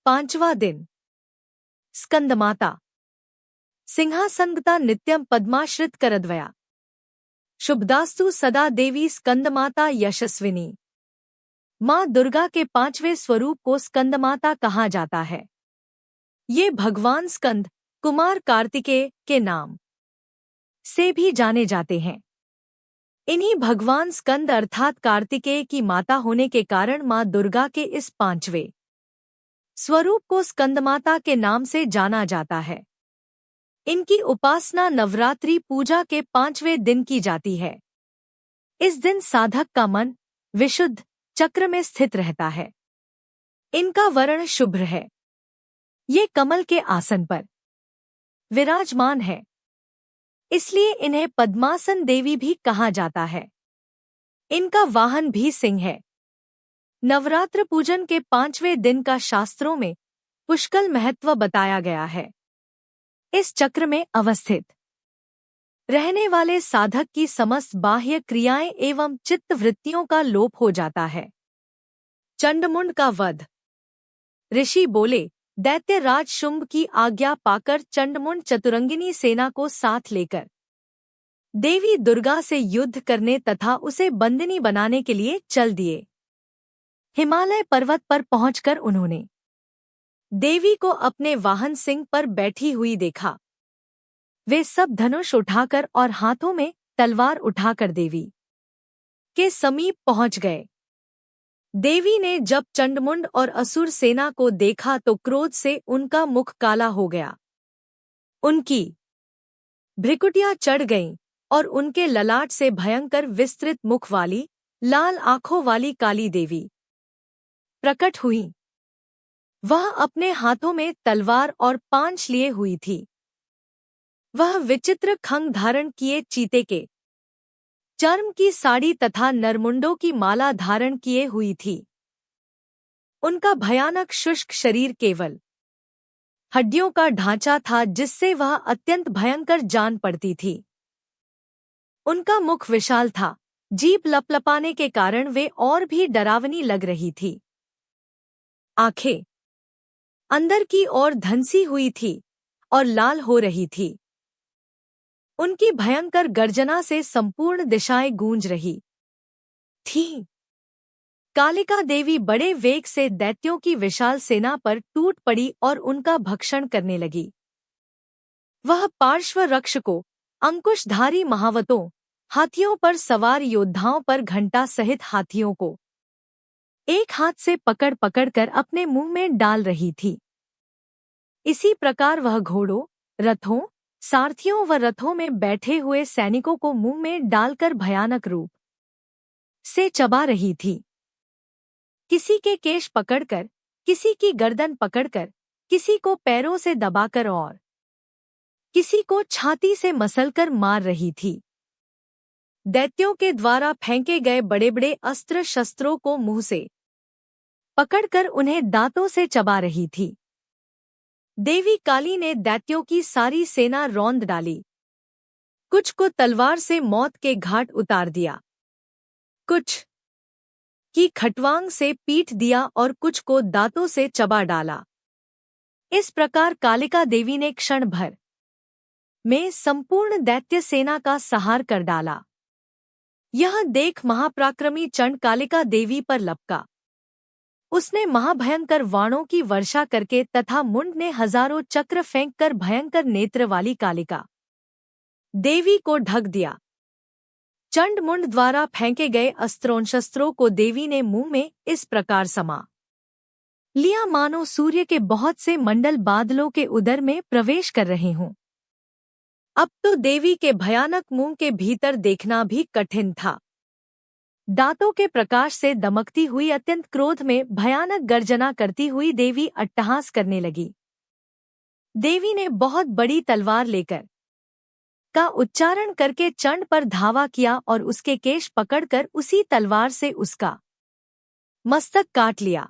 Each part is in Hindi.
पांचवा दिन। स्कंदमाता सिंहासनगता नित्यं पद्माश्रित करद्वया शुभदास्तु सदा देवी स्कंदमाता यशस्विनी। माँ दुर्गा के पांचवें स्वरूप को स्कंदमाता कहा जाता है। ये भगवान स्कंद कुमार कार्तिकेय के नाम से भी जाने जाते हैं। इन्हीं भगवान स्कंद अर्थात कार्तिकेय की माता होने के कारण माँ दुर्गा के इस पांचवें स्वरूप को स्कंदमाता के नाम से जाना जाता है। इनकी उपासना नवरात्रि पूजा के पांचवें दिन की जाती है। इस दिन साधक का मन विशुद्ध चक्र में स्थित रहता है। इनका वर्ण शुभ्र है। ये कमल के आसन पर विराजमान है, इसलिए इन्हें पद्मासन देवी भी कहा जाता है। इनका वाहन भी सिंह है। नवरात्र पूजन के पांचवें दिन का शास्त्रों में पुष्कल महत्व बताया गया है। इस चक्र में अवस्थित रहने वाले साधक की समस्त बाह्य क्रियाएं एवं चित्त वृत्तियों का लोप हो जाता है। चंडमुंड का वध। ऋषि बोले, दैत्यराज शुंभ की आज्ञा पाकर चंडमुंड चतुरंगिनी सेना को साथ लेकर देवी दुर्गा से युद्ध करने तथा उसे बंदिनी बनाने के लिए चल दिए। हिमालय पर्वत पर पहुंचकर उन्होंने देवी को अपने वाहन सिंह पर बैठी हुई देखा। वे सब धनुष उठाकर और हाथों में तलवार उठाकर देवी के समीप पहुंच गए। देवी ने जब चंडमुंड और असुर सेना को देखा तो क्रोध से उनका मुख काला हो गया। उनकी भ्रिकुटियां चढ़ गईं और उनके ललाट से भयंकर विस्तृत मुख वाली लाल आंखों वाली काली देवी प्रकट हुई। वह अपने हाथों में तलवार और पांच लिए हुई थी। वह विचित्र खंग धारण किए चीते के चर्म की साड़ी तथा नरमुंडों की माला धारण किए हुई थी। उनका भयानक शुष्क शरीर केवल हड्डियों का ढांचा था, जिससे वह अत्यंत भयंकर जान पड़ती थी। उनका मुख विशाल था। जीभ लपलपाने के कारण वे और भी डरावनी लग रही थी। आंखें अंदर की ओर धंसी हुई थी और लाल हो रही थी। उनकी भयंकर गर्जना से संपूर्ण दिशाएं गूंज रही थीं। कालिका देवी बड़े वेग से दैत्यों की विशाल सेना पर टूट पड़ी और उनका भक्षण करने लगी। वह पार्श्व रक्ष को अंकुशधारी महावतों, हाथियों पर सवार योद्धाओं पर घंटा सहित हाथियों को एक हाथ से पकड़ पकड़कर अपने मुंह में डाल रही थी। इसी प्रकार वह घोड़ों, रथों, सारथियों व रथों में बैठे हुए सैनिकों को मुंह में डालकर भयानक रूप से चबा रही थी। किसी के केश पकड़कर, किसी की गर्दन पकड़कर, किसी को पैरों से दबाकर और किसी को छाती से मसलकर मार रही थी। दैत्यों के द्वारा फेंके गए बड़े बड़े अस्त्र शस्त्रों को मुंह से पकड़कर उन्हें दांतों से चबा रही थी। देवी काली ने दैत्यों की सारी सेना रौंद डाली। कुछ को तलवार से मौत के घाट उतार दिया, कुछ की खटवांग से पीट दिया और कुछ को दांतों से चबा डाला। इस प्रकार कालिका देवी ने क्षण भर में संपूर्ण दैत्य सेना का संहार कर डाला। यह देख महापराक्रमी चंड कालिका देवी पर लपका। उसने महाभयंकर वाणों की वर्षा करके तथा मुंड ने हजारों चक्र फेंककर भयंकर नेत्र वाली कालिका देवी को ढक दिया। चंड मुंड द्वारा फेंके गए अस्त्रों शस्त्रों को देवी ने मुंह में इस प्रकार समा लिया मानो सूर्य के बहुत से मंडल बादलों के उदर में प्रवेश कर रहे हों। अब तो देवी के भयानक मुंह के भीतर देखना भी कठिन था। दांतों के प्रकाश से दमकती हुई अत्यंत क्रोध में भयानक गर्जना करती हुई देवी अट्टहास करने लगी। देवी ने बहुत बड़ी तलवार लेकर का उच्चारण करके चंड पर धावा किया और उसके केश पकड़कर उसी तलवार से उसका मस्तक काट लिया।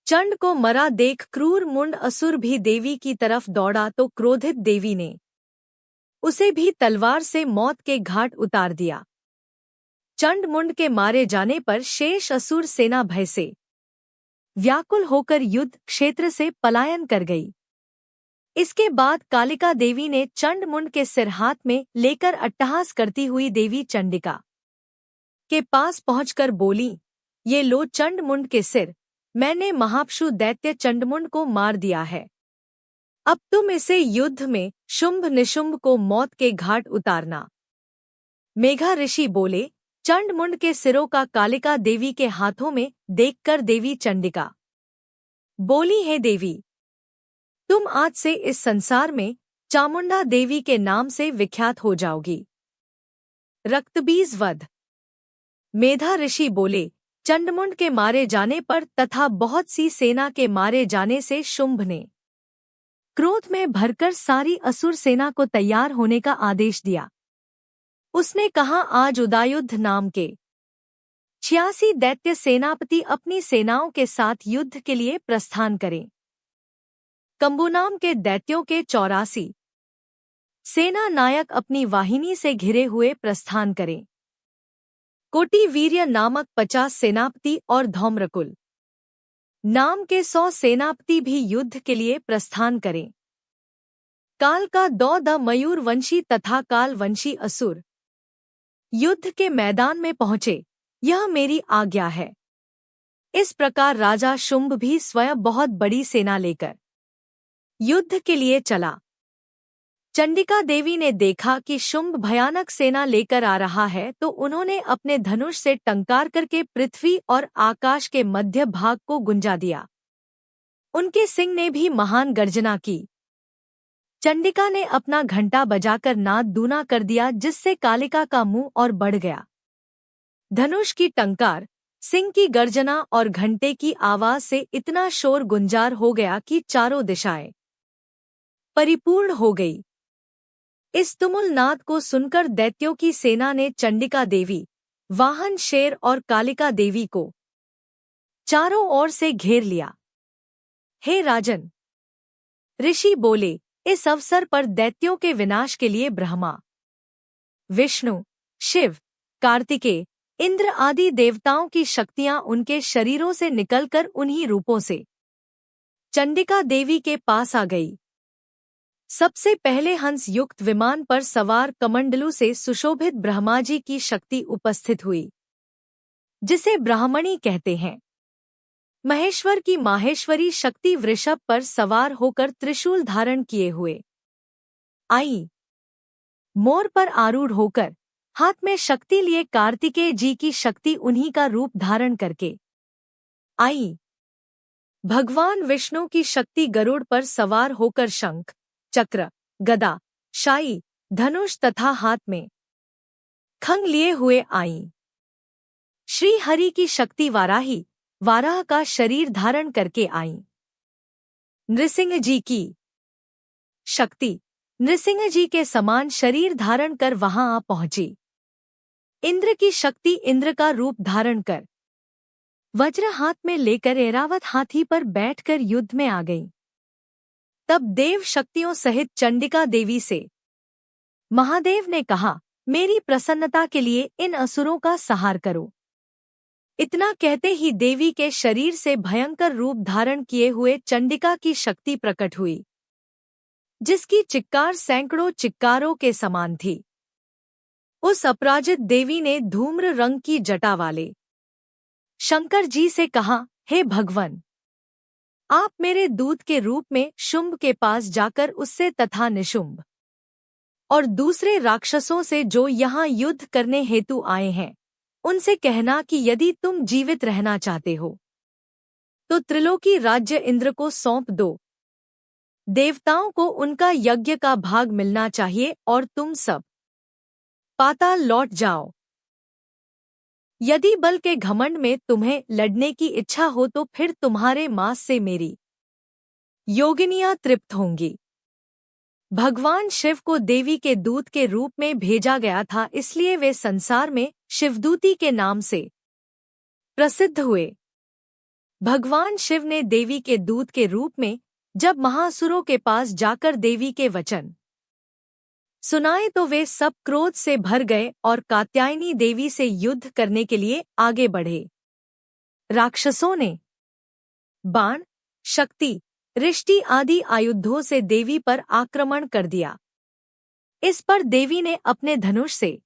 चंड को मरा देख क्रूर मुंड असुर भी देवी की तरफ दौड़ा तो क्रोधित देवी ने उसे भी तलवार से मौत के घाट उतार दिया। चंड मुंड के मारे जाने पर शेष असुर सेना भय से व्याकुल होकर युद्ध क्षेत्र से पलायन कर गई। इसके बाद कालिका देवी ने चंडमुंड के सिर हाथ में लेकर अट्टहास करती हुई देवी चंडिका के पास पहुंचकर बोली, ये लो चंडमुंड के सिर, मैंने महापशु दैत्य चंडमुंड को मार दिया है। अब तुम इसे युद्ध में शुंभ निशुंभ को मौत के घाट उतारना। मेघा ऋषि बोले, चंडमुंड के सिरों का कालिका देवी के हाथों में देखकर देवी चंडिका बोली, हे देवी, तुम आज से इस संसार में चामुंडा देवी के नाम से विख्यात हो जाओगी। रक्तबीज वध। मेधा ऋषि बोले, चंडमुंड के मारे जाने पर तथा बहुत सी सेना के मारे जाने से शुंभ ने क्रोध में भरकर सारी असुर सेना को तैयार होने का आदेश दिया। उसने कहा, आज उदायुद्ध नाम के 86 दैत्य सेनापति अपनी सेनाओं के साथ युद्ध के लिए प्रस्थान करें। कंबु नाम के दैत्यों के 84 सेना नायक अपनी वाहिनी से घिरे हुए प्रस्थान करें। कोटि वीर्य नामक 50 सेनापति और धौम्रकुल नाम के 100 सेनापति भी युद्ध के लिए प्रस्थान करें। काल का दौद मयूर वंशी तथा काल वंशी असुर युद्ध के मैदान में पहुंचे, यह मेरी आज्ञा है। इस प्रकार राजा शुंभ भी स्वयं बहुत बड़ी सेना लेकर युद्ध के लिए चला। चंडिका देवी ने देखा कि शुंभ भयानक सेना लेकर आ रहा है तो उन्होंने अपने धनुष से टंकार करके पृथ्वी और आकाश के मध्य भाग को गुंजा दिया। उनके सिंह ने भी महान गर्जना की। चंडिका ने अपना घंटा बजाकर नाद दूना कर दिया, जिससे कालिका का मुंह और बढ़ गया। धनुष की टंकार, सिंह की गर्जना और घंटे की आवाज से इतना शोर गुंजार हो गया कि चारों दिशाएं परिपूर्ण हो गई। इस तुमुल नाद को सुनकर दैत्यों की सेना ने चंडिका देवी, वाहन शेर और कालिका देवी को चारों ओर से घेर लिया। हे राजन, ऋषि बोले, इस अवसर पर दैत्यों के विनाश के लिए ब्रह्मा, विष्णु, शिव, कार्तिकेय, इंद्र आदि देवताओं की शक्तियां उनके शरीरों से निकलकर उन्हीं रूपों से चंडिका देवी के पास आ गई। सबसे पहले हंस युक्त विमान पर सवार कमंडलू से सुशोभित ब्रह्माजी की शक्ति उपस्थित हुई, जिसे ब्राह्मणी कहते हैं। महेश्वर की माहेश्वरी शक्ति वृषभ पर सवार होकर त्रिशूल धारण किए हुए आई। मोर पर आरूढ़ होकर हाथ में शक्ति लिए कार्तिकेय जी की शक्ति उन्हीं का रूप धारण करके आई। भगवान विष्णु की शक्ति गरुड़ पर सवार होकर शंख, चक्र, गदा, शाई, धनुष तथा हाथ में खंग लिए हुए आई। श्री हरि की शक्ति वाराही, वाराह का शरीर धारण करके आई। नृसिंह जी की शक्ति नृसिंह जी के समान शरीर धारण कर वहां आ पहुंची। इंद्र की शक्ति इंद्र का रूप धारण कर वज्र हाथ में लेकर ऐरावत हाथी पर बैठकर युद्ध में आ गई। तब देव शक्तियों सहित चंडिका देवी से महादेव ने कहा, मेरी प्रसन्नता के लिए इन असुरों का संहार करो। इतना कहते ही देवी के शरीर से भयंकर रूप धारण किए हुए चंडिका की शक्ति प्रकट हुई, जिसकी चिक्कार सैकड़ों चिक्कारों के समान थी। उस अपराजित देवी ने धूम्र रंग की जटा वाले शंकर जी से कहा, हे भगवन, आप मेरे दूत के रूप में शुंभ के पास जाकर उससे तथा निशुंभ और दूसरे राक्षसों से जो यहाँ युद्ध करने हेतु आए हैं, उनसे कहना कि यदि तुम जीवित रहना चाहते हो तो त्रिलोकी राज्य इंद्र को सौंप दो। देवताओं को उनका यज्ञ का भाग मिलना चाहिए और तुम सब पाताल लौट जाओ। यदि बल के घमंड में तुम्हें लड़ने की इच्छा हो तो फिर तुम्हारे मांस से मेरी योगिनियां तृप्त होंगी। भगवान शिव को देवी के दूत के रूप में भेजा गया था, इसलिए वे संसार में शिवदूती के नाम से प्रसिद्ध हुए। भगवान शिव ने देवी के दूत के रूप में जब महासुरों के पास जाकर देवी के वचन सुनाए तो वे सब क्रोध से भर गए और कात्यायनी देवी से युद्ध करने के लिए आगे बढ़े। राक्षसों ने बाण, शक्ति, रिष्टि आदि आयुधों से देवी पर आक्रमण कर दिया। इस पर देवी ने अपने धनुष से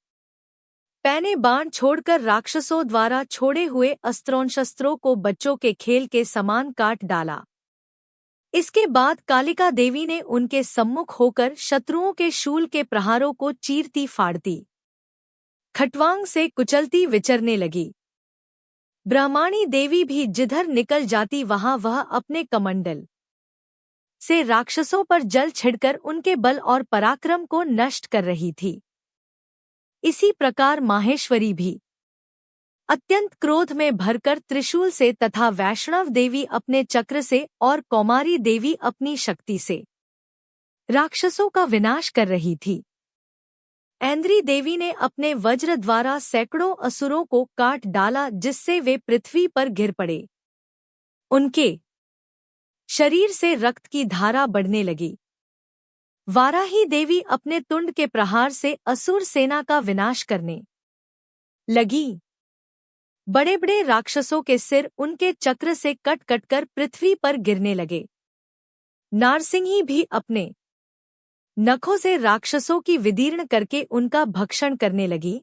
पैने बाण छोड़कर राक्षसों द्वारा छोड़े हुए अस्त्रों को बच्चों के खेल के समान काट डाला। इसके बाद कालिका देवी ने उनके सम्मुख होकर शत्रुओं के शूल के प्रहारों को चीरती फाड़ती खटवांग से कुचलती विचरने लगी। ब्रह्माणी देवी भी जिधर निकल जाती वहां वह अपने कमंडल से राक्षसों पर जल छिड़कर उनके बल और पराक्रम को नष्ट कर रही थी। इसी प्रकार माहेश्वरी भी अत्यंत क्रोध में भरकर त्रिशूल से तथा वैष्णव देवी अपने चक्र से और कौमारी देवी अपनी शक्ति से राक्षसों का विनाश कर रही थी। ऐन्द्री देवी ने अपने वज्र द्वारा सैकड़ों असुरों को काट डाला जिससे वे पृथ्वी पर गिर पड़े। उनके शरीर से रक्त की धारा बढ़ने लगी। वाराही देवी अपने तुंड के प्रहार से असुर सेना का विनाश करने लगी। बड़े बड़े राक्षसों के सिर उनके चक्र से कट कटकर पृथ्वी पर गिरने लगे। नारसिंही भी अपने नखों से राक्षसों की विदीर्ण करके उनका भक्षण करने लगी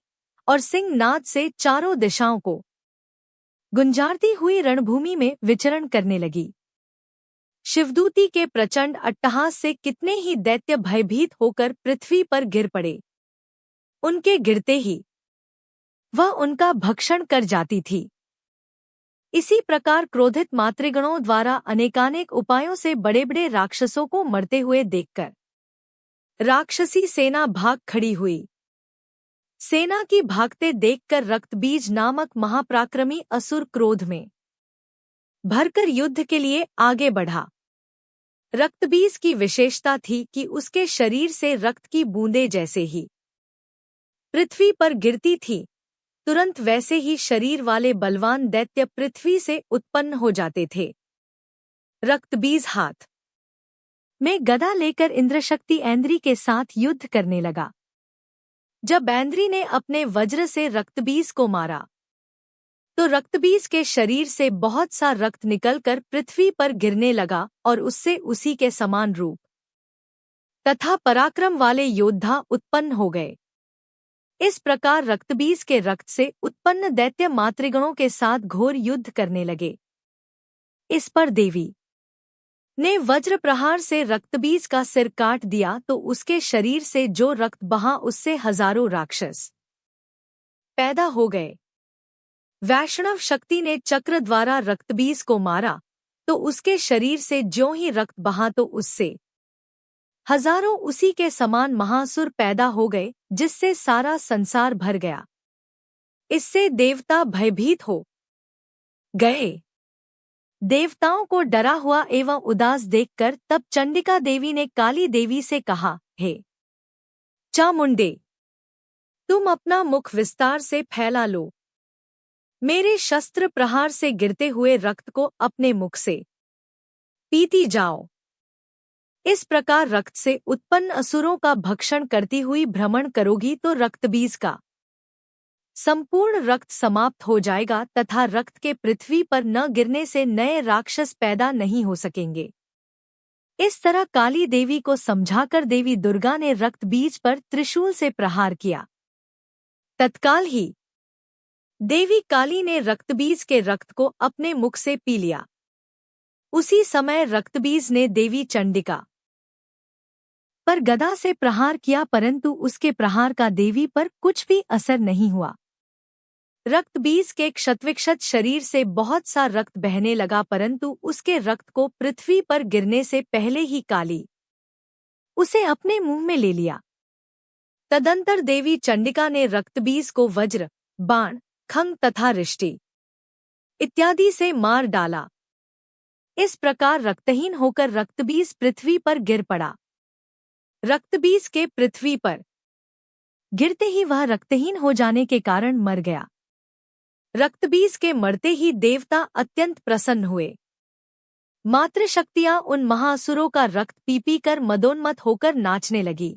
और सिंहनाद से चारों दिशाओं को गुंजारती हुई रणभूमि में विचरण करने लगी। शिवदूती के प्रचंड अट्टहास से कितने ही दैत्य भयभीत होकर पृथ्वी पर गिर पड़े। उनके गिरते ही वह उनका भक्षण कर जाती थी। इसी प्रकार क्रोधित मातृगणों द्वारा अनेकानेक उपायों से बड़े बड़े राक्षसों को मरते हुए देखकर राक्षसी सेना भाग खड़ी हुई। सेना की भागते देखकर रक्तबीज नामक महापराक्रमी असुर क्रोध में भरकर युद्ध के लिए आगे बढ़ा। रक्तबीज की विशेषता थी कि उसके शरीर से रक्त की बूंदें जैसे ही पृथ्वी पर गिरती थी, तुरंत वैसे ही शरीर वाले बलवान दैत्य पृथ्वी से उत्पन्न हो जाते थे। रक्तबीज हाथ में गदा लेकर इंद्रशक्ति ऐन्द्री के साथ युद्ध करने लगा। जब ऐन्द्री ने अपने वज्र से रक्तबीज को मारा तो रक्तबीज के शरीर से बहुत सा रक्त निकलकर पृथ्वी पर गिरने लगा और उससे उसी के समान रूप तथा पराक्रम वाले योद्धा उत्पन्न हो गए। इस प्रकार रक्तबीज के रक्त से उत्पन्न दैत्य मातृगणों के साथ घोर युद्ध करने लगे। इस पर देवी ने वज्र प्रहार से रक्तबीज का सिर काट दिया तो उसके शरीर से जो रक्त बहा उससे हजारों राक्षस पैदा हो गए। वैष्णव शक्ति ने चक्र द्वारा रक्तबीज को मारा तो उसके शरीर से ज्यों ही रक्त बहा तो उससे हजारों उसी के समान महासुर पैदा हो गए जिससे सारा संसार भर गया। इससे देवता भयभीत हो गए। देवताओं को डरा हुआ एवं उदास देखकर तब चंडिका देवी ने काली देवी से कहा, हे चामुंडे, तुम अपना मुख विस्तार से फैला लो। मेरे शस्त्र प्रहार से गिरते हुए रक्त को अपने मुख से पीती जाओ। इस प्रकार रक्त से उत्पन्न असुरों का भक्षण करती हुई भ्रमण करोगी तो रक्तबीज का संपूर्ण रक्त समाप्त हो जाएगा तथा रक्त के पृथ्वी पर न गिरने से नए राक्षस पैदा नहीं हो सकेंगे। इस तरह काली देवी को समझाकर देवी दुर्गा ने रक्तबीज पर त्रिशूल से प्रहार किया। तत्काल ही देवी काली ने रक्तबीज के रक्त को अपने मुख से पी लिया। उसी समय रक्तबीज ने देवी चंडिका पर गदा से प्रहार किया परंतु उसके प्रहार का देवी पर कुछ भी असर नहीं हुआ। रक्तबीज के क्षतविक्षत शरीर से बहुत सा रक्त बहने लगा परंतु उसके रक्त को पृथ्वी पर गिरने से पहले ही काली उसे अपने मुंह में ले लिया। तदंतर देवी चंडिका ने रक्तबीज को वज्र, बाण, खंग तथा रिष्टि इत्यादि से मार डाला। इस प्रकार रक्तहीन होकर रक्तबीज पृथ्वी पर गिर पड़ा। रक्तबीज के पृथ्वी पर गिरते ही वह रक्तहीन हो जाने के कारण मर गया। रक्तबीज के मरते ही देवता अत्यंत प्रसन्न हुए। मातृशक्तियां उन महासुरों का रक्त पी पी कर मदोन्मत्त होकर नाचने लगी।